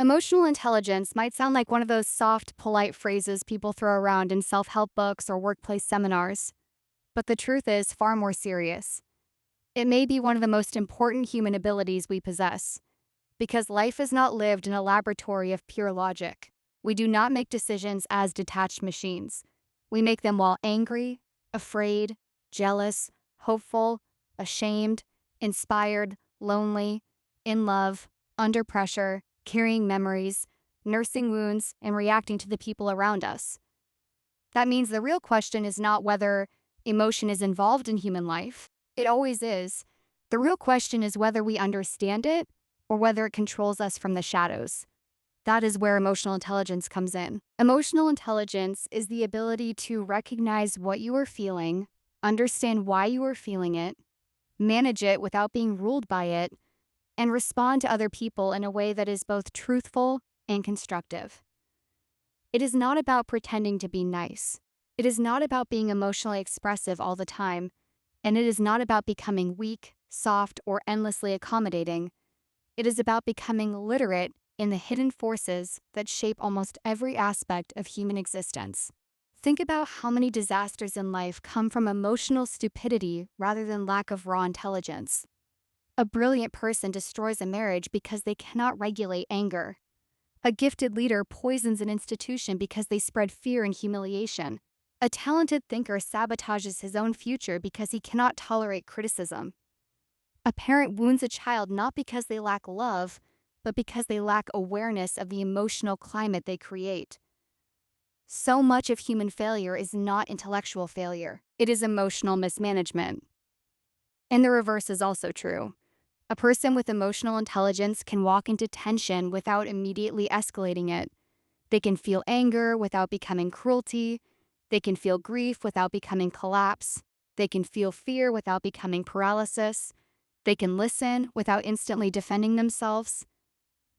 Emotional intelligence might sound like one of those soft, polite phrases people throw around in self help books or workplace seminars, but the truth is far more serious. It may be one of the most important human abilities we possess, because life is not lived in a laboratory of pure logic. We do not make decisions as detached machines. We make them while angry, afraid, jealous, hopeful, ashamed, inspired, lonely, in love, under pressure, carrying memories, nursing wounds, and reacting to the people around us. That means the real question is not whether emotion is involved in human life. It always is. The real question is whether we understand it or whether it controls us from the shadows. That is where emotional intelligence comes in. Emotional intelligence is the ability to recognize what you are feeling, understand why you are feeling it, manage it without being ruled by it, and respond to other people in a way that is both truthful and constructive. It is not about pretending to be nice. It is not about being emotionally expressive all the time, and it is not about becoming weak, soft, or endlessly accommodating. It is about becoming literate in the hidden forces that shape almost every aspect of human existence. Think about how many disasters in life come from emotional stupidity rather than lack of raw intelligence. A brilliant person destroys a marriage because they cannot regulate anger. A gifted leader poisons an institution because they spread fear and humiliation. A talented thinker sabotages his own future because he cannot tolerate criticism. A parent wounds a child not because they lack love, but because they lack awareness of the emotional climate they create. So much of human failure is not intellectual failure, it is emotional mismanagement. And the reverse is also true. A person with emotional intelligence can walk into tension without immediately escalating it. They can feel anger without becoming cruelty. They can feel grief without becoming collapse. They can feel fear without becoming paralysis. They can listen without instantly defending themselves.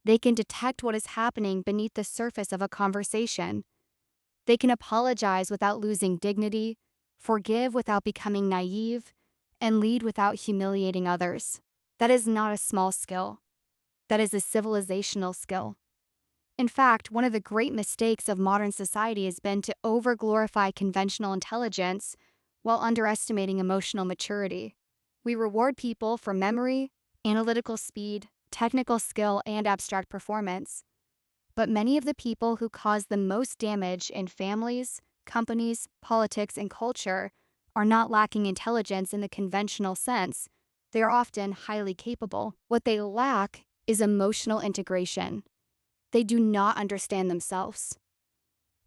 They can detect what is happening beneath the surface of a conversation. They can apologize without losing dignity, forgive without becoming naive, and lead without humiliating others. That is not a small skill. That is a civilizational skill. In fact, one of the great mistakes of modern society has been to overglorify conventional intelligence while underestimating emotional maturity. We reward people for memory, analytical speed, technical skill, and abstract performance. But many of the people who cause the most damage in families, companies, politics, and culture are not lacking intelligence in the conventional sense. They are often highly capable. What they lack is emotional integration. They do not understand themselves.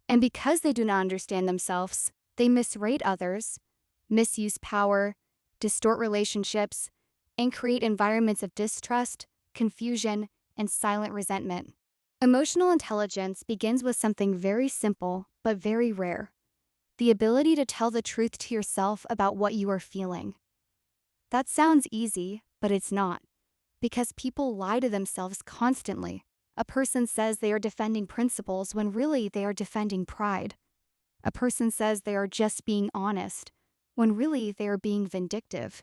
And because they do not understand themselves, they misrate others, misuse power, distort relationships, and create environments of distrust, confusion, and silent resentment. Emotional intelligence begins with something very simple but very rare: the ability to tell the truth to yourself about what you are feeling. That sounds easy, but it's not, because people lie to themselves constantly. A person says they are defending principles when really they are defending pride. A person says they are just being honest when really they are being vindictive.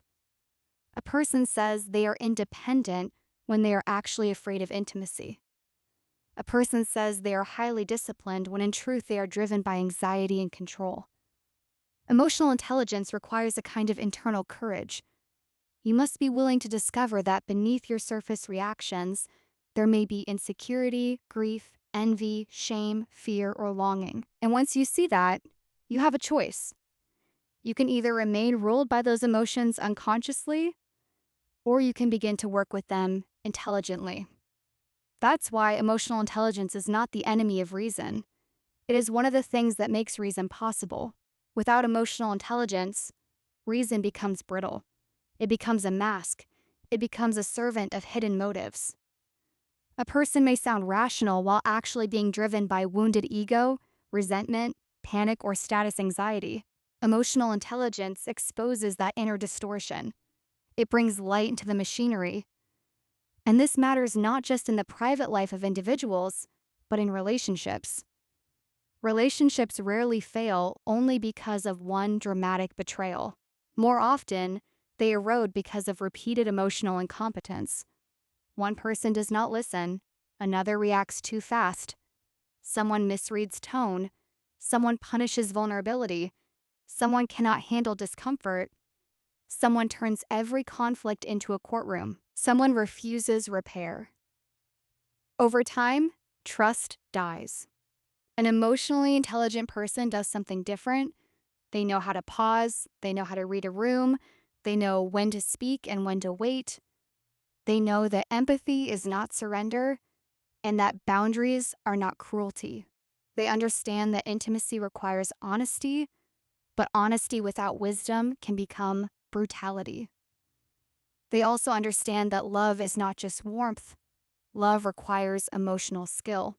A person says they are independent when they are actually afraid of intimacy. A person says they are highly disciplined when in truth they are driven by anxiety and control. Emotional intelligence requires a kind of internal courage. You must be willing to discover that beneath your surface reactions, there may be insecurity, grief, envy, shame, fear, or longing. And once you see that, you have a choice. You can either remain ruled by those emotions unconsciously, or you can begin to work with them intelligently. That's why emotional intelligence is not the enemy of reason. It is one of the things that makes reason possible. Without emotional intelligence, reason becomes brittle. It becomes a mask. It becomes a servant of hidden motives. A person may sound rational while actually being driven by wounded ego, resentment, panic, or status anxiety. Emotional intelligence exposes that inner distortion. It brings light into the machinery. And this matters not just in the private life of individuals, but in relationships. Relationships rarely fail only because of one dramatic betrayal. More often, they erode because of repeated emotional incompetence. One person does not listen, Another reacts too fast. Someone misreads tone. Someone punishes vulnerability. Someone cannot handle discomfort. Someone turns every conflict into a courtroom. Someone refuses repair. Over time, trust dies. An emotionally intelligent person does something different. They know how to pause, they know how to read a room, they know when to speak and when to wait. They know that empathy is not surrender and that boundaries are not cruelty. They understand that intimacy requires honesty, but honesty without wisdom can become brutality. They also understand that love is not just warmth, love requires emotional skill.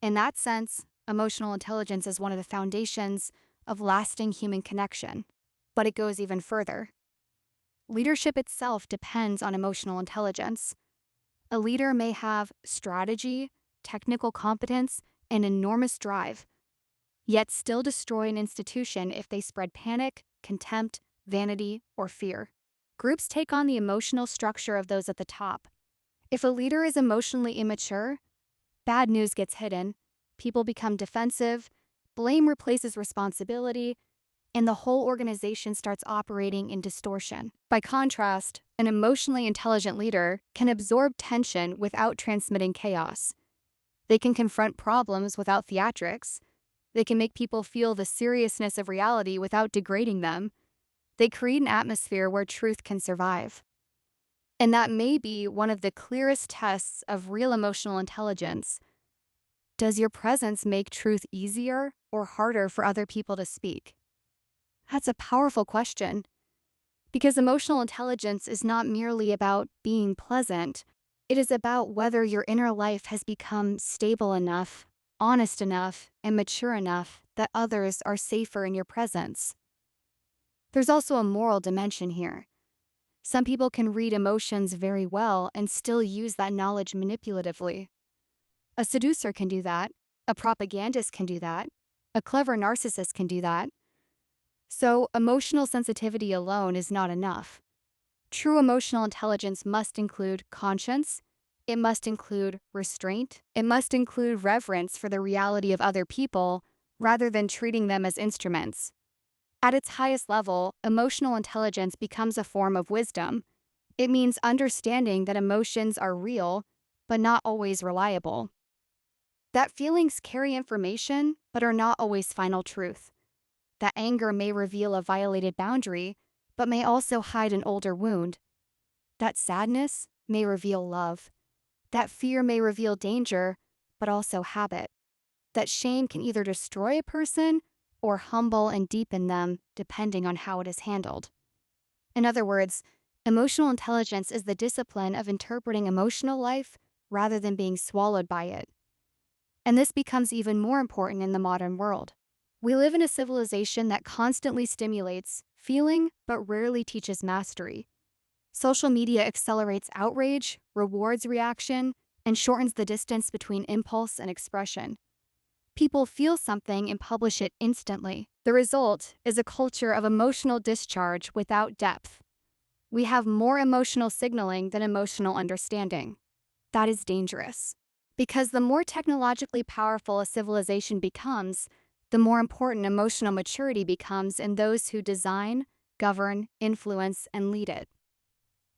In that sense, emotional intelligence is one of the foundations of lasting human connection. But it goes even further. Leadership itself depends on emotional intelligence. A leader may have strategy, technical competence, and enormous drive, yet still destroy an institution if they spread panic, contempt, vanity, or fear. Groups take on the emotional structure of those at the top. If a leader is emotionally immature, bad news gets hidden, people become defensive, blame replaces responsibility, and the whole organization starts operating in distortion. By contrast, an emotionally intelligent leader can absorb tension without transmitting chaos. They can confront problems without theatrics. They can make people feel the seriousness of reality without degrading them. They create an atmosphere where truth can survive. And that may be one of the clearest tests of real emotional intelligence. Does your presence make truth easier or harder for other people to speak? That's a powerful question, because emotional intelligence is not merely about being pleasant. It is about whether your inner life has become stable enough, honest enough, and mature enough that others are safer in your presence. There's also a moral dimension here. Some people can read emotions very well and still use that knowledge manipulatively. A seducer can do that. A propagandist can do that. A clever narcissist can do that. So, emotional sensitivity alone is not enough. True emotional intelligence must include conscience, it must include restraint, it must include reverence for the reality of other people rather than treating them as instruments. At its highest level, emotional intelligence becomes a form of wisdom. It means understanding that emotions are real, but not always reliable. That feelings carry information, but are not always final truth. That anger may reveal a violated boundary, but may also hide an older wound. That sadness may reveal love. That fear may reveal danger, but also habit. That shame can either destroy a person or humble and deepen them, depending on how it is handled. In other words, emotional intelligence is the discipline of interpreting emotional life rather than being swallowed by it. And this becomes even more important in the modern world. We live in a civilization that constantly stimulates feeling but rarely teaches mastery. Social media accelerates outrage, rewards reaction, and shortens the distance between impulse and expression. People feel something and publish it instantly. The result is a culture of emotional discharge without depth. We have more emotional signaling than emotional understanding. That is dangerous. Because the more technologically powerful a civilization becomes, the more important emotional maturity becomes in those who design, govern, influence, and lead it.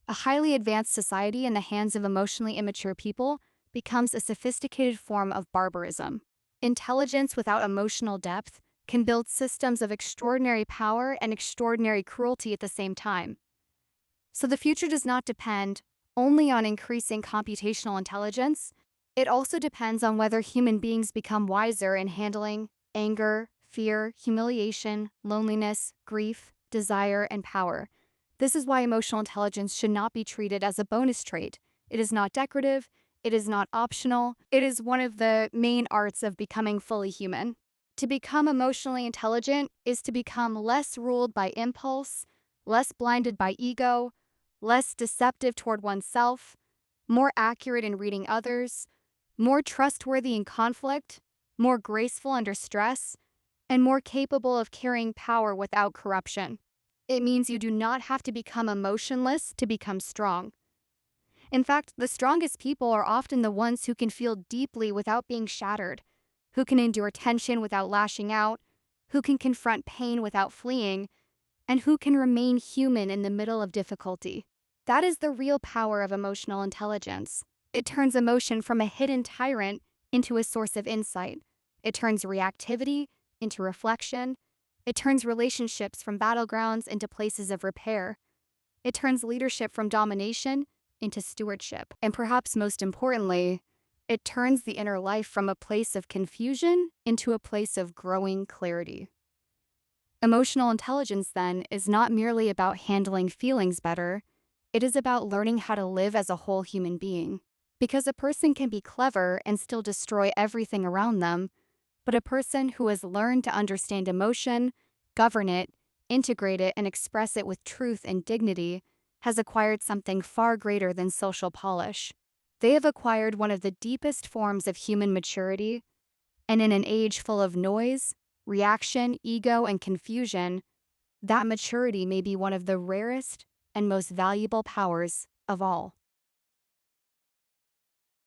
A highly advanced society in the hands of emotionally immature people becomes a sophisticated form of barbarism. Intelligence without emotional depth can build systems of extraordinary power and extraordinary cruelty at the same time. So the future does not depend only on increasing computational intelligence. It also depends on whether human beings become wiser in handling anger, fear, humiliation, loneliness, grief, desire, and power. This is why emotional intelligence should not be treated as a bonus trait. It is not decorative, it is not optional, it is one of the main arts of becoming fully human. To become emotionally intelligent is to become less ruled by impulse, less blinded by ego, less deceptive toward oneself, more accurate in reading others, more trustworthy in conflict, more graceful under stress, and more capable of carrying power without corruption. It means you do not have to become emotionless to become strong. In fact, the strongest people are often the ones who can feel deeply without being shattered, who can endure tension without lashing out, who can confront pain without fleeing, and who can remain human in the middle of difficulty. That is the real power of emotional intelligence. It turns emotion from a hidden tyrant into a source of insight. It turns reactivity into reflection. It turns relationships from battlegrounds into places of repair. It turns leadership from domination into stewardship. And perhaps most importantly, it turns the inner life from a place of confusion into a place of growing clarity. Emotional intelligence, then, is not merely about handling feelings better, it is about learning how to live as a whole human being. Because a person can be clever and still destroy everything around them, but a person who has learned to understand emotion, govern it, integrate it, and express it with truth and dignity has acquired something far greater than social polish. They have acquired one of the deepest forms of human maturity, and in an age full of noise, reaction, ego, and confusion, that maturity may be one of the rarest and most valuable powers of all.